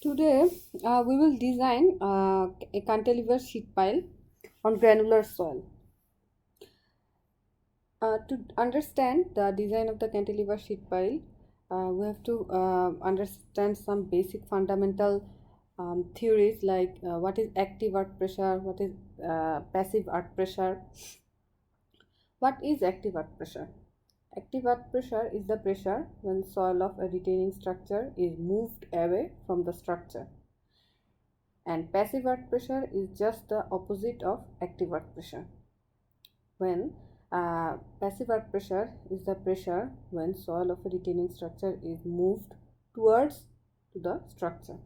Today, we will design a cantilever sheet pile on granular soil. To understand the design of the cantilever sheet pile, we have to understand some basic fundamental theories like what is active earth pressure, what is passive earth pressure. What is active earth pressure? Active earth pressure is the pressure when soil of a retaining structure is moved away from the structure. And passive earth pressure is just the opposite of active earth pressure. When passive earth pressure is the pressure when soil of a retaining structure is moved towards to the structure.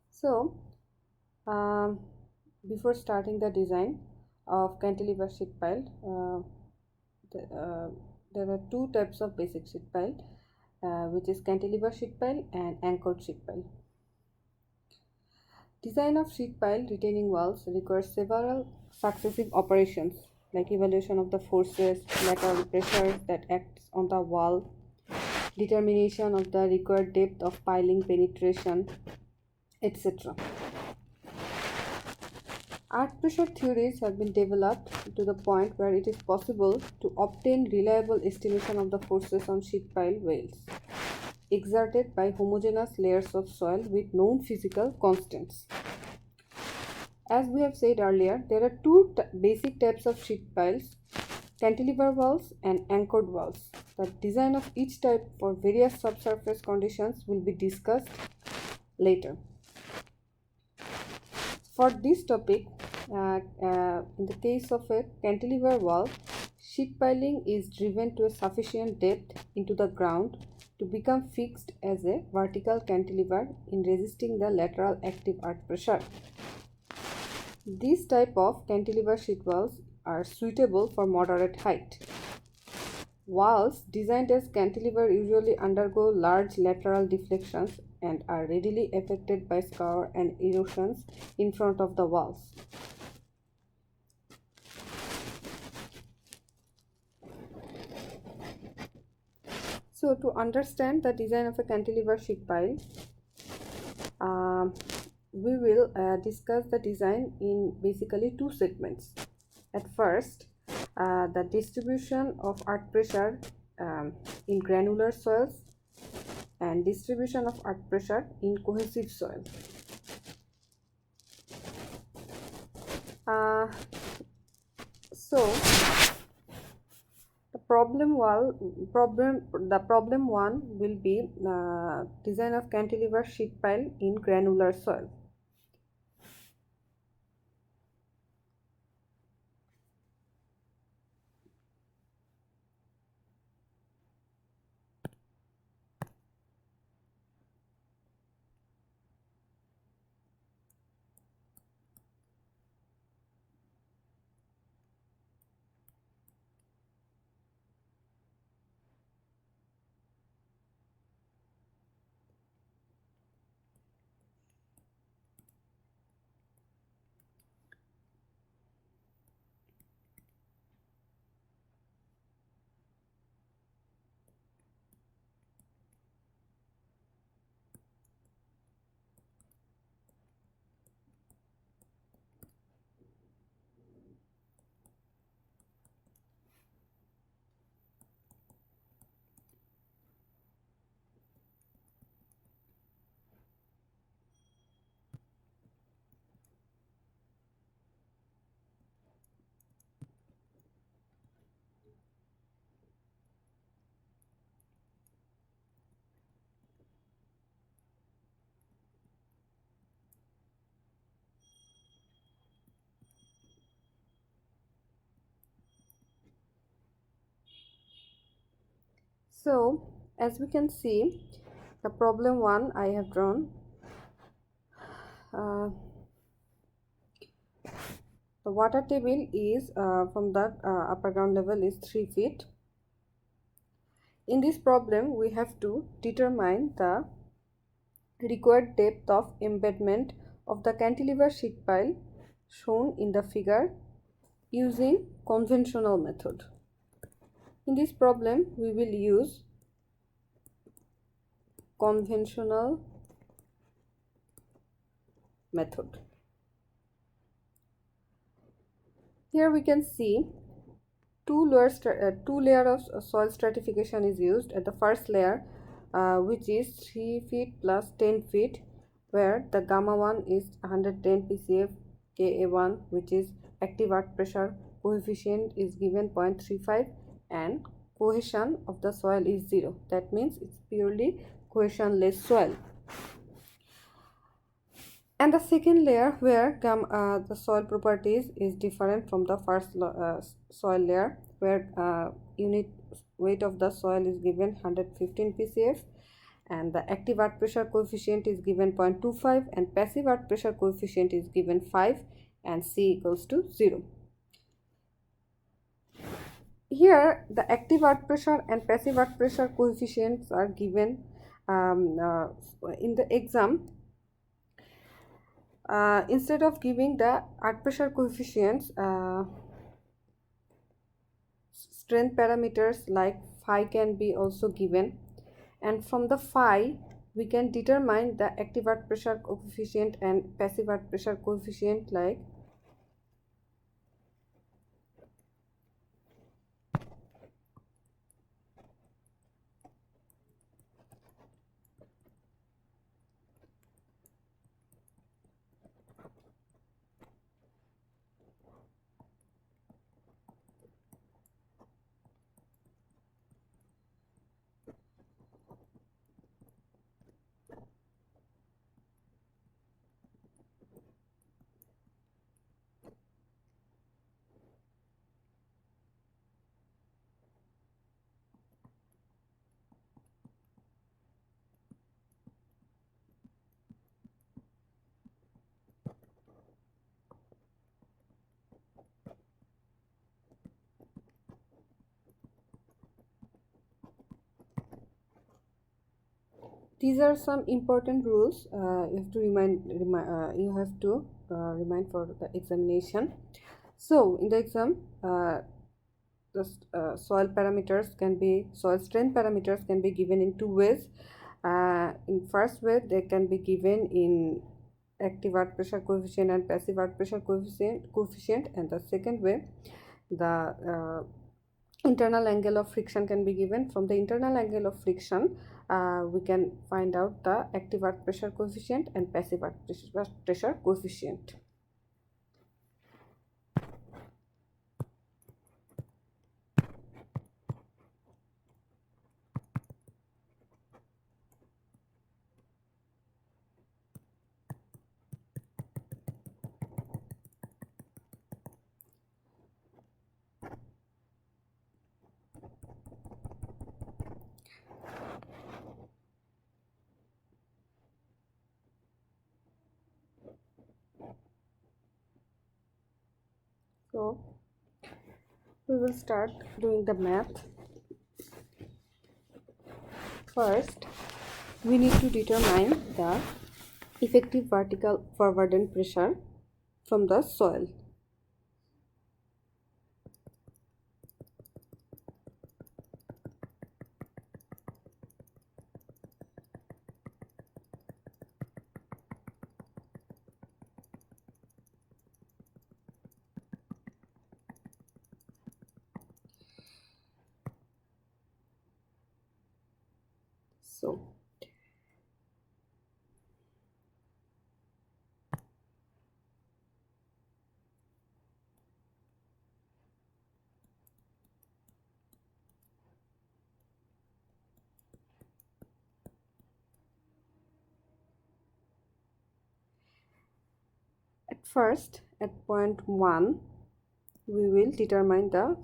So, before starting the design of cantilever sheet pile, there are two types of basic sheet pile, which is cantilever sheet pile and anchored sheet pile. Design of sheet pile retaining walls requires several successive operations like evaluation of the forces, lateral pressure that acts on the wall, determination of the required depth of piling penetration, etc. Earth pressure theories have been developed to the point where it is possible to obtain reliable estimation of the forces on sheet pile walls exerted by homogeneous layers of soil with known physical constants. As we have said earlier, there are two basic types of sheet piles, cantilever walls and anchored walls. The design of each type for various subsurface conditions will be discussed later. For this topic, in the case of a cantilever wall, sheet piling is driven to a sufficient depth into the ground to become fixed as a vertical cantilever in resisting the lateral active earth pressure. These type of cantilever sheet walls are suitable for moderate height. Walls designed as cantilever usually undergo large lateral deflections and are readily affected by scour and erosions in front of the walls. So, to understand the design of a cantilever sheet pile, we will discuss the design in basically two segments. At first, the distribution of earth pressure in granular soils and distribution of earth pressure in cohesive soil. The problem one will be design of cantilever sheet pile in granular soil. So, as we can see, the problem one I have drawn. The water table is from the upper ground level is 3 feet. In this problem, we have to determine the required depth of embedment of the cantilever sheet pile shown in the figure using conventional method. In this problem, we will use conventional method. Here we can see two layer of soil stratification is used. At the first layer, which is 3 feet plus 10 feet, where the gamma 1 is 110 PCF, Ka1, which is active earth pressure coefficient, is given 0.35, and cohesion of the soil is 0. That means it's purely cohesionless soil. And the second layer, where the soil properties is different from the first soil layer, where unit weight of the soil is given 115 PCF, and the active earth pressure coefficient is given 0.25, and passive earth pressure coefficient is given 5, and C equals to 0. Here the active earth pressure and passive earth pressure coefficients are given in the exam. Instead of giving the earth pressure coefficients, strength parameters like phi can be also given, and from the phi we can determine the active earth pressure coefficient and passive earth pressure coefficient, like these are some important rules you have to remind for the examination. So in the exam, the soil strength parameters can be given in two ways. In first way, they can be given in active earth pressure coefficient and passive earth pressure coefficient, and the second way, the internal angle of friction can be given. From the internal angle of friction, we can find out the active earth pressure coefficient and passive earth pressure coefficient. So we will start doing the math. First, we need to determine the effective vertical overburden pressure from the soil. So first, at point 1, we will determine the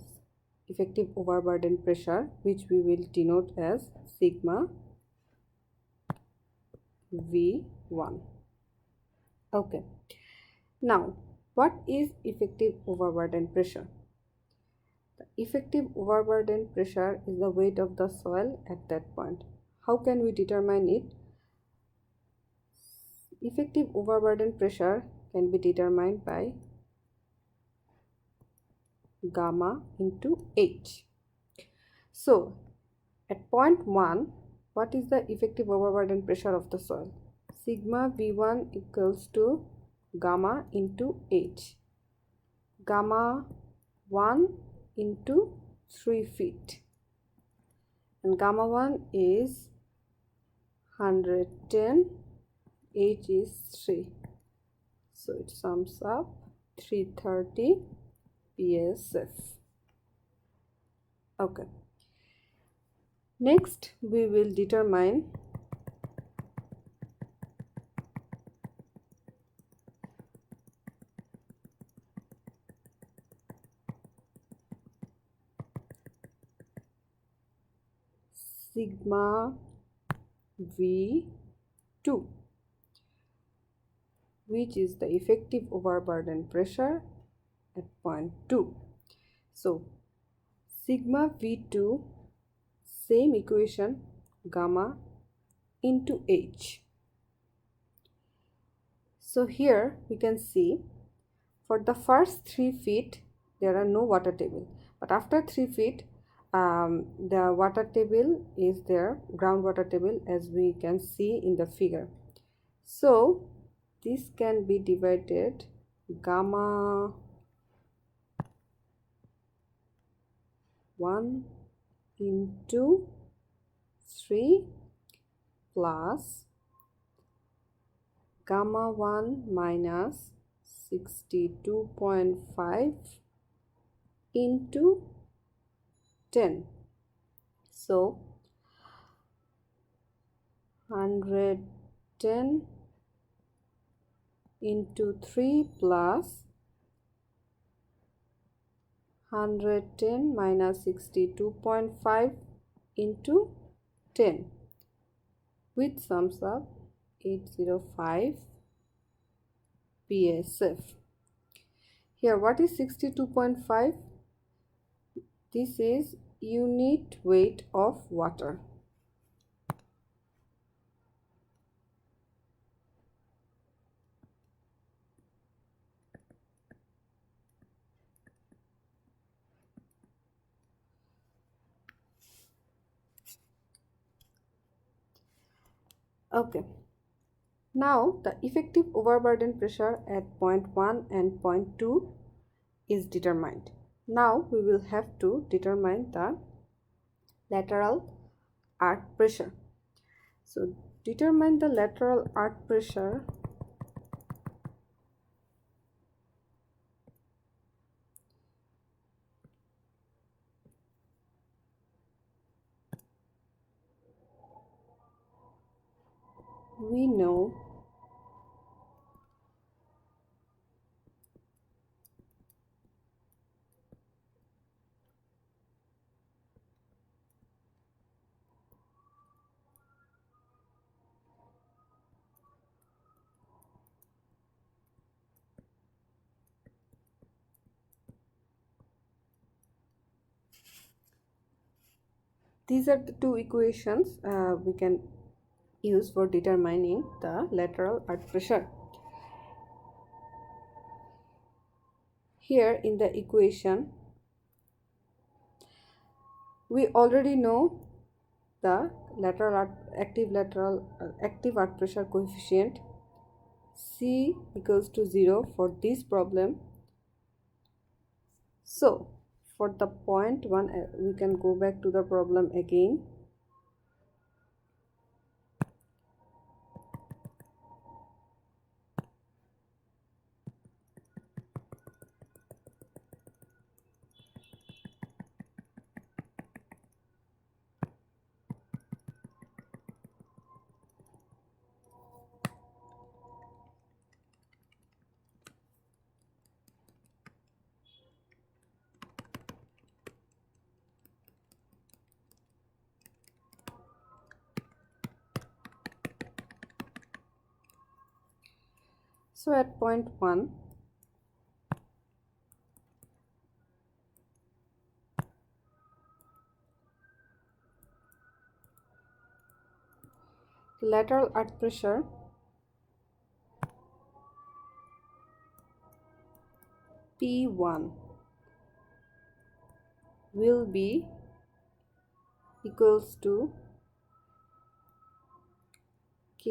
effective overburden pressure, which we will denote as sigma V1. Okay. Now, what is effective overburden pressure? The effective overburden pressure is the weight of the soil at that point. How can we determine it? Effective overburden pressure can be determined by gamma into H. So at point 1, what is the effective overburden pressure of the soil? Sigma V1 equals to gamma into H. Gamma 1 into 3 feet. And gamma 1 is 110, H is 3. So it sums up 330 PSF. Okay. Next, we will determine sigma V2, which is the effective overburden pressure at point 2. So sigma V2, same equation, gamma into H. So here we can see for the first 3 feet there are no water table, but after 3 feet the water table is there, groundwater table, as we can see in the figure. So this can be divided gamma 1 into 3 plus gamma 1 minus 62.5 into 10. So 110 into 3 plus 110 minus 62.5 into 10, which sums up 805 PSF. Here, what is 62.5? This is unit weight of water. Okay. Now the effective overburden pressure at point 1 and point 2 is determined. Now we will have to determine the lateral earth pressure. So determine the lateral earth pressure we know these are the two equations we can use for determining the lateral earth pressure. Here in the equation we already know the active earth pressure coefficient C equals to 0 for this problem. So for the point 1 we can go back to the problem again. So at point 1 the lateral earth pressure P1 will be equals to K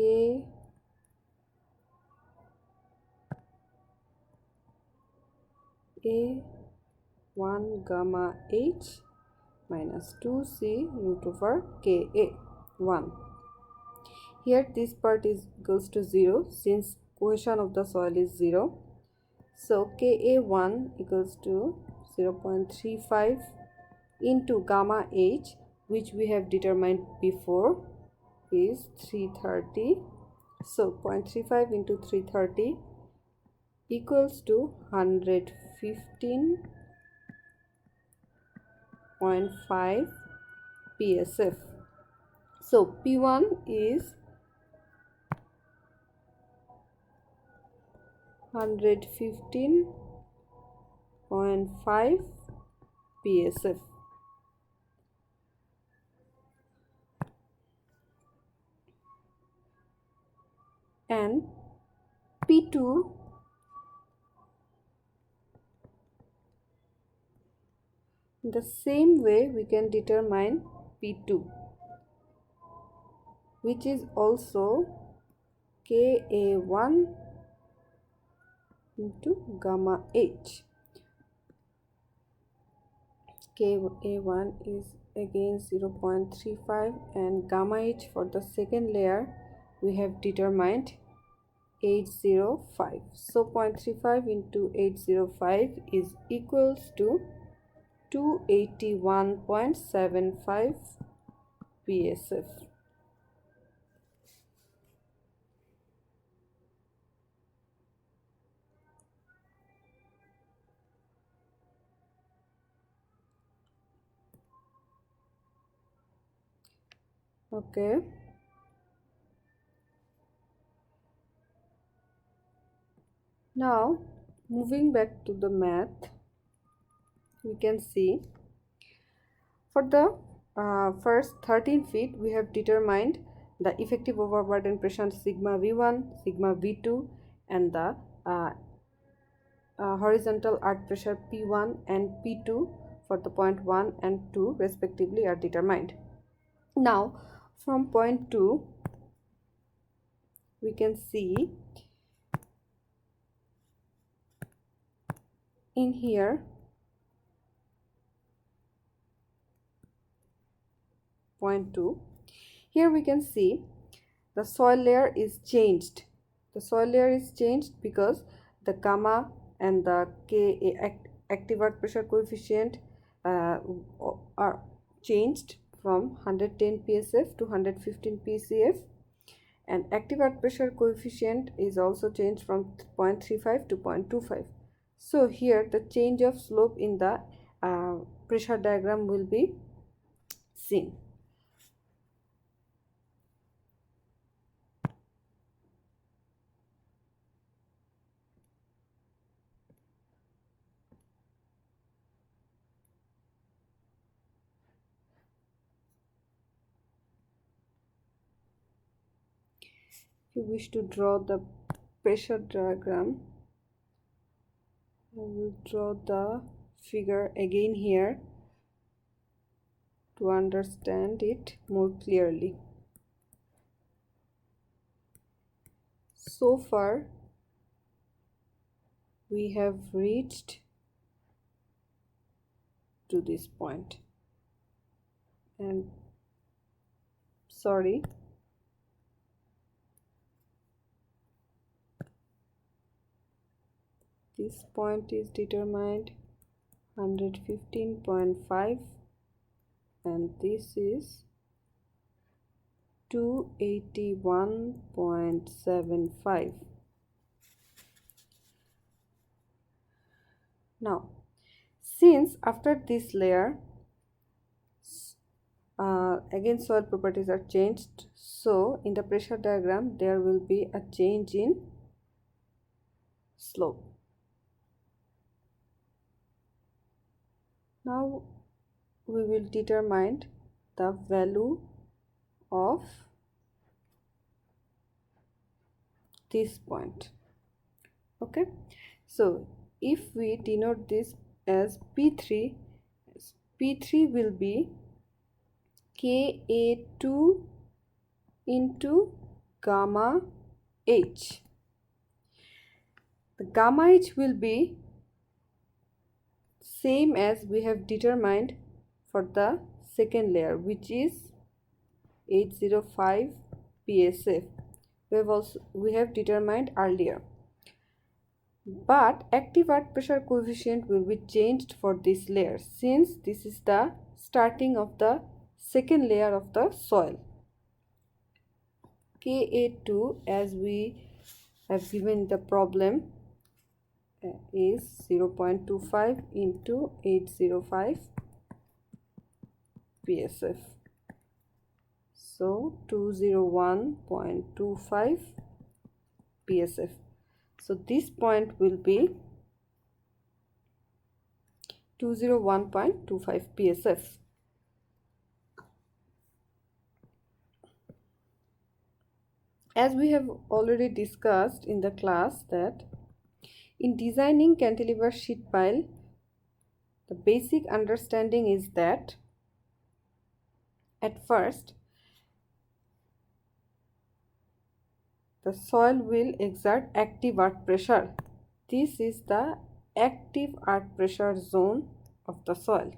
A1 gamma H minus 2C root over Ka1. Here this part is equals to 0 since cohesion of the soil is 0. So Ka1 equals to 0.35 into gamma H, which we have determined before, is 330. So 0.35 into 330 equals to 115.5 psf. So P1 is 115.5 psf. And P2 in the same way we can determine P2, which is also Ka1 into gamma H. Ka1 is again 0.35 and gamma H for the second layer we have determined 805. So 0.35 into 805 is equals to 281.75 psf. Okay. Now moving back to the math, we can see for the first 13 feet we have determined the effective overburden pressure sigma V1, sigma V2 and the horizontal earth pressure P1 and P2 for the point 1 and 2 respectively are determined. Now from point 2 we can see in here point 2, here we can see the soil layer is changed. The soil layer is changed because the gamma and the Ka active earth pressure coefficient are changed from 110 psf to 115 pcf, and active earth pressure coefficient is also changed from 0.35 to 0.25. So here the change of slope in the pressure diagram will be seen. If you wish to draw the pressure diagram, I will draw the figure again here to understand it more clearly. So far we have reached to this point, and sorry, this point is determined 115.5 and this is 281.75. Now since after this layer again soil properties are changed, so in the pressure diagram there will be a change in slope. Now we will determine the value of this point. Okay, so if we denote this as P3, P3 will be Ka2 into gamma H. The gamma H will be same as we have determined for the second layer, which is 805 psf. We have determined earlier. But active earth pressure coefficient will be changed for this layer, since this is the starting of the second layer of the soil. Ka2, as we have given the problem, is 0.25 into 805 psf. So 201.25 psf. So this point will be 201.25 psf. As we have already discussed in the class, that in designing cantilever sheet pile, the basic understanding is that at first the soil will exert active earth pressure. This is the active earth pressure zone of the soil.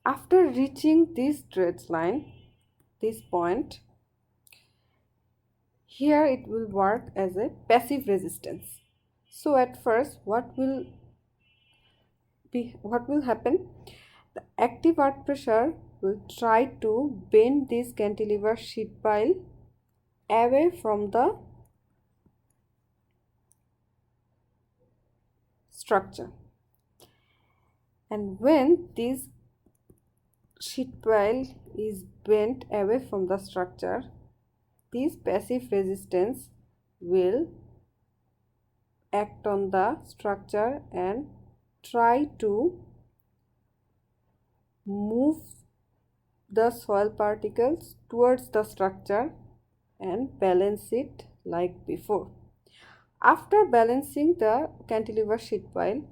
After reaching this dredge line, this point, here it will work as a passive resistance. So at first what will happen? The active earth pressure will try to bend this cantilever sheet pile away from the structure. And when this sheet pile is bent away from the structure, this passive resistance will act on the structure and try to move the soil particles towards the structure and balance it like before. After balancing the cantilever sheet pile,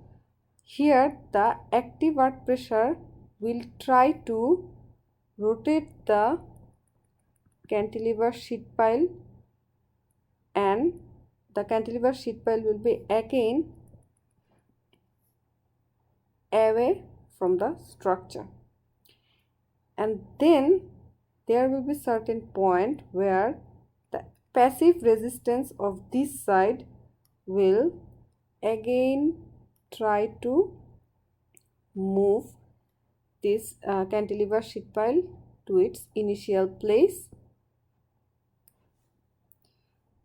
here the active earth pressure will try to rotate the cantilever sheet pile, and the cantilever sheet pile will be again away from the structure. And then there will be certain point where the passive resistance of this side will again try to move this cantilever sheet pile to its initial place.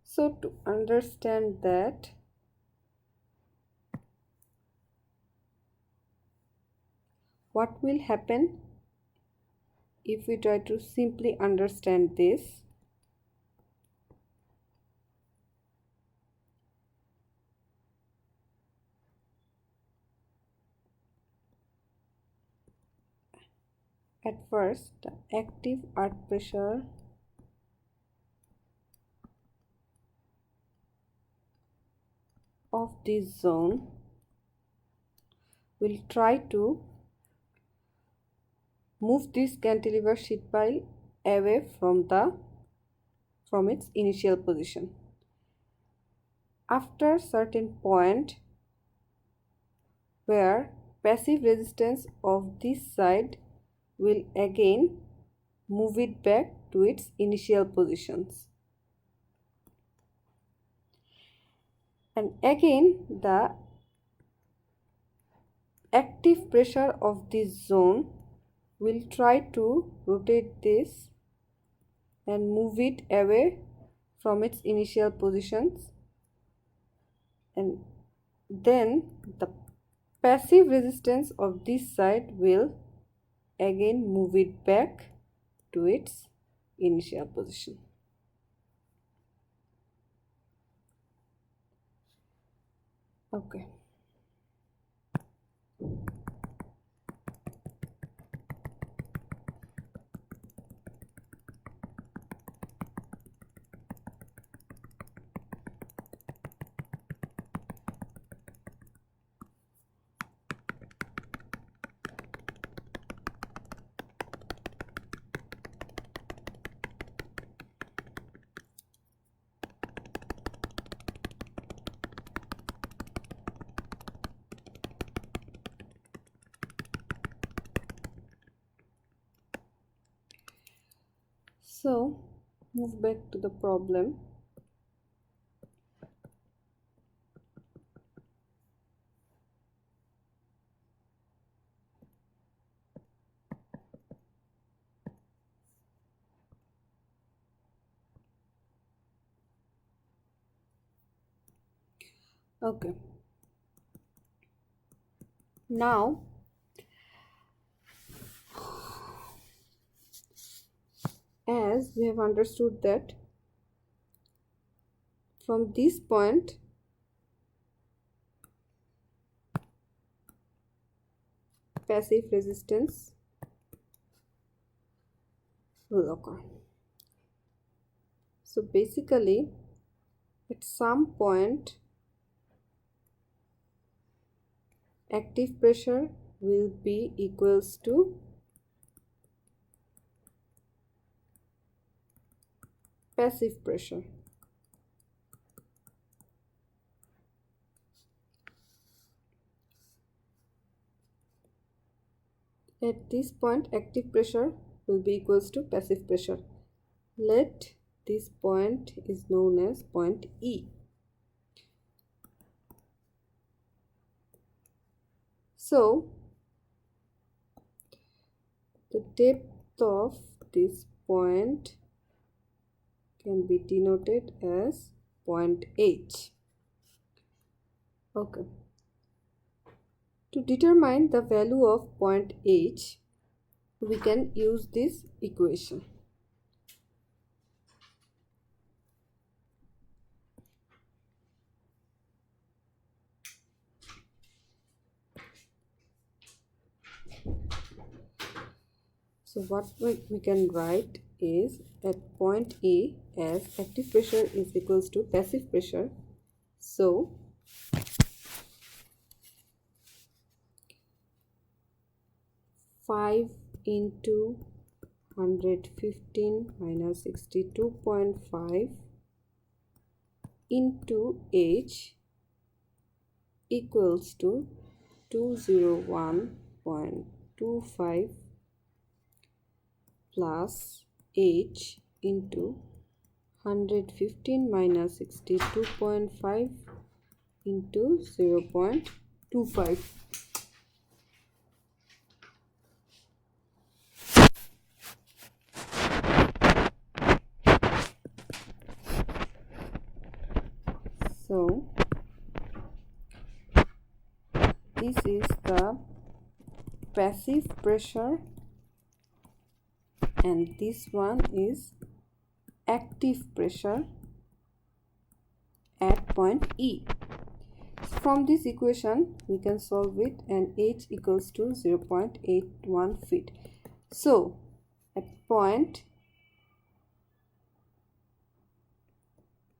So to understand that, what will happen if we try to simply understand this? At first, the active earth pressure of this zone will try to move this cantilever sheet pile away from its initial position. After certain point where passive resistance of this side will again move it back to its initial positions. And again the active pressure of this zone will try to rotate this and move it away from its initial positions, and then the passive resistance of this side will again move it back to its initial position. Okay. So move back to the problem. Okay, now as we have understood that from this point passive resistance will occur. So basically at some point active pressure will be equals to passive pressure. At this point active pressure will be equals to passive pressure. Let this point is known as point E. So the depth of this point can be denoted as point H. Okay. To determine the value of point H, we can use this equation. So what we can write is at point A as active pressure is equals to passive pressure. So five into 115 minus 62.5 into H equals to 201.25 plus H into 115 minus 62.5 into 0.25. So this is the passive pressure and this one is active pressure at point E. From this equation we can solve it and H equals to 0.81 feet. So at point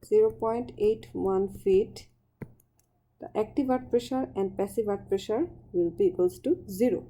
0.81 feet the active earth pressure and passive earth pressure will be equals to 0.